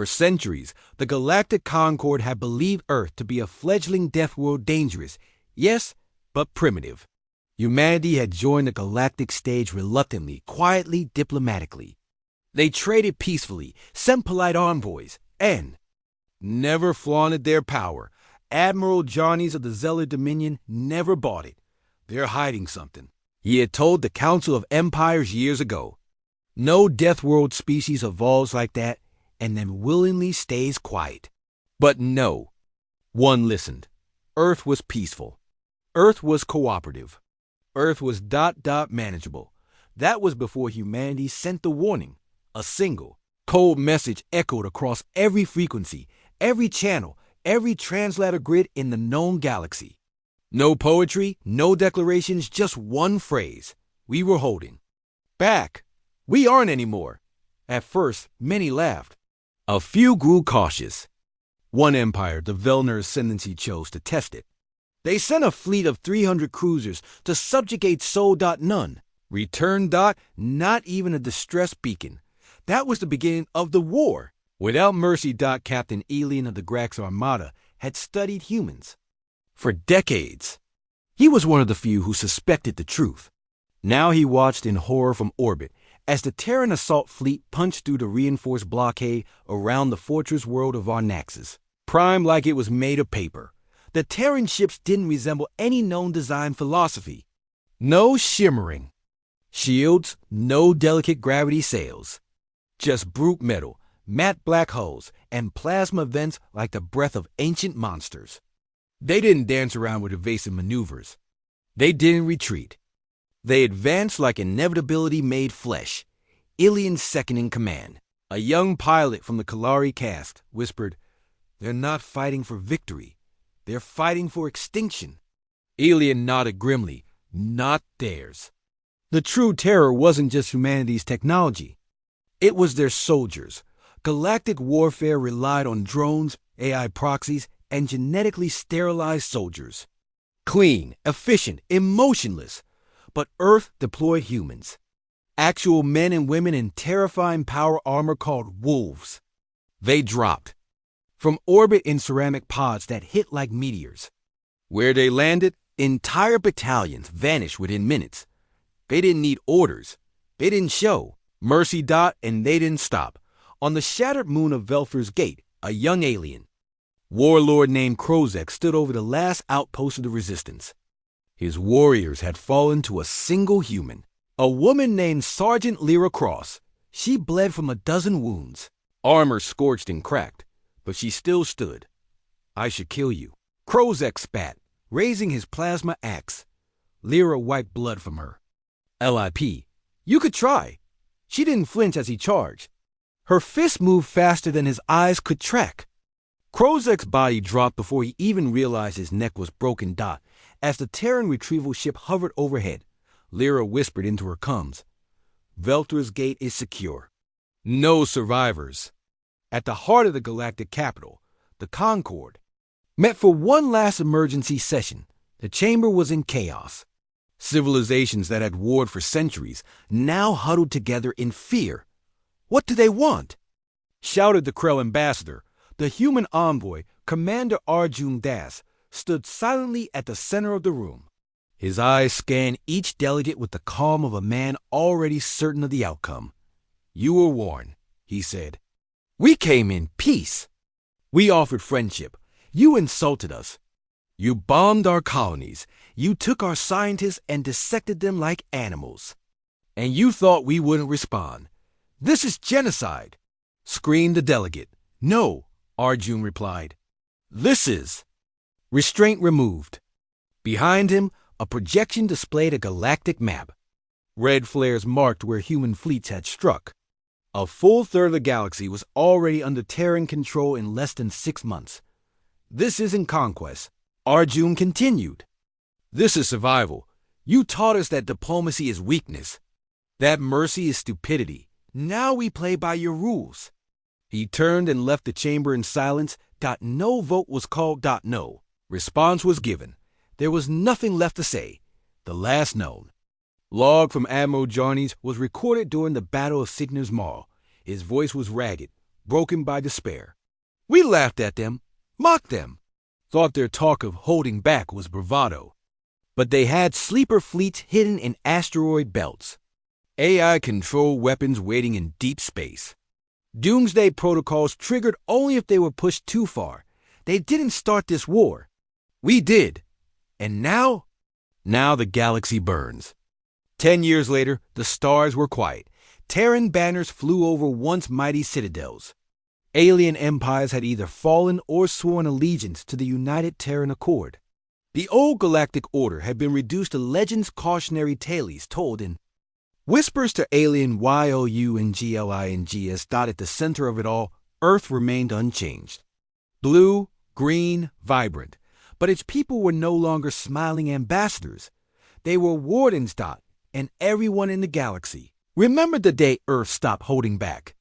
For centuries, the Galactic Concord had believed Earth to be a fledgling death world, dangerous, yes, but primitive. Humanity had joined the galactic stage reluctantly, quietly, diplomatically. They traded peacefully, sent polite envoys, and never flaunted their power. Admiral Johnnies of the Zeller Dominion never bought it. They're hiding something. He had told the Council of Empires years ago. No death world species evolves like that and then willingly stays quiet. But no. One listened. Earth was peaceful. Earth was cooperative. Earth was manageable. That was before humanity sent the warning. A single, cold message echoed across every frequency, every channel, every translator grid in the known galaxy. No poetry, no declarations, just one phrase. We were holding back. We aren't anymore. At first, many laughed. A few grew cautious. One empire, the Velner Ascendancy, chose to test it. They sent a fleet of 300 cruisers to subjugate Sol. None. Return. Not even a distress beacon. That was the beginning of the war. Without mercy. Captain Elian of the Grax Armada had studied humans. For decades. He was one of the few who suspected the truth. Now he watched in horror from orbit as the Terran assault fleet punched through the reinforced blockade around the fortress world of Arnaxis, primed like it was made of paper. The Terran ships didn't resemble any known design philosophy. No shimmering shields, no delicate gravity sails. Just brute metal, matte black hulls, and plasma vents like the breath of ancient monsters. They didn't dance around with evasive maneuvers. They didn't retreat. They advanced like inevitability made flesh. Ilian's second in command, a young pilot from the Kalari caste, whispered, "They're not fighting for victory. They're fighting for extinction." Ilian nodded grimly. Not theirs. The true terror wasn't just humanity's technology. It was their soldiers. Galactic warfare relied on drones, AI proxies, and genetically sterilized soldiers. Clean, efficient, emotionless. But Earth deployed humans. Actual men and women in terrifying power armor called wolves. They dropped from orbit in ceramic pods that hit like meteors. Where they landed, entire battalions vanished within minutes. They didn't need orders. They didn't show mercy. And they didn't stop. On the shattered moon of Velfer's Gate, a young alien warlord named Krozek stood over the last outpost of the resistance. His warriors had fallen to a single human, a woman named Sergeant Lyra Cross. She bled from a dozen wounds, armor scorched and cracked, but she still stood. "I should kill you," Krozek spat, raising his plasma axe. Lyra wiped blood from her. "LIP, you could try." She didn't flinch as he charged. Her fist moved faster than his eyes could track. Krozek's body dropped before he even realized his neck was broken. As the Terran retrieval ship hovered overhead, Lyra whispered into her comms, "Velter's Gate is secure. No survivors." At the heart of the galactic capital, the Concord met for one last emergency session. The chamber was in chaos. Civilizations that had warred for centuries now huddled together in fear. "What do they want?" shouted the Krell ambassador. The human envoy, Commander Arjun Das, stood silently at the center of the room. His eyes scanned each delegate with the calm of a man already certain of the outcome. "You were warned," he said. "We came in peace. We offered friendship. You insulted us. You bombed our colonies. You took our scientists and dissected them like animals. And you thought we wouldn't respond. This is genocide," screamed the delegate. "No," Arjun replied. "This is." Restraint removed. Behind him, a projection displayed a galactic map. Red flares marked where human fleets had struck. A full third of the galaxy was already under Terran control in less than 6 months. "This isn't conquest," Arjun continued. "This is survival. You taught us that diplomacy is weakness, that mercy is stupidity. Now we play by your rules." He turned and left the chamber in silence. No vote was called. No response was given. There was nothing left to say. The last known log from Admiral Johnnies was recorded during the Battle of Signer's Maw. His voice was ragged, broken by despair. We laughed at them, mocked them, thought their talk of holding back was bravado. But they had sleeper fleets hidden in asteroid belts, AI-controlled weapons waiting in deep space. Doomsday protocols triggered only if they were pushed too far. They didn't start this war. We did. And now? Now the galaxy burns. 10 years later, the stars were quiet. Terran banners flew over once mighty citadels. Alien empires had either fallen or sworn allegiance to the United Terran Accord. The old galactic order had been reduced to legends cautionary tales told in whispers to alien YOUNGLINGS. At the center of it all, Earth remained unchanged. Blue, green, vibrant. But its people were no longer smiling ambassadors. They were wardens. And everyone in the galaxy remembered the day Earth stopped holding back.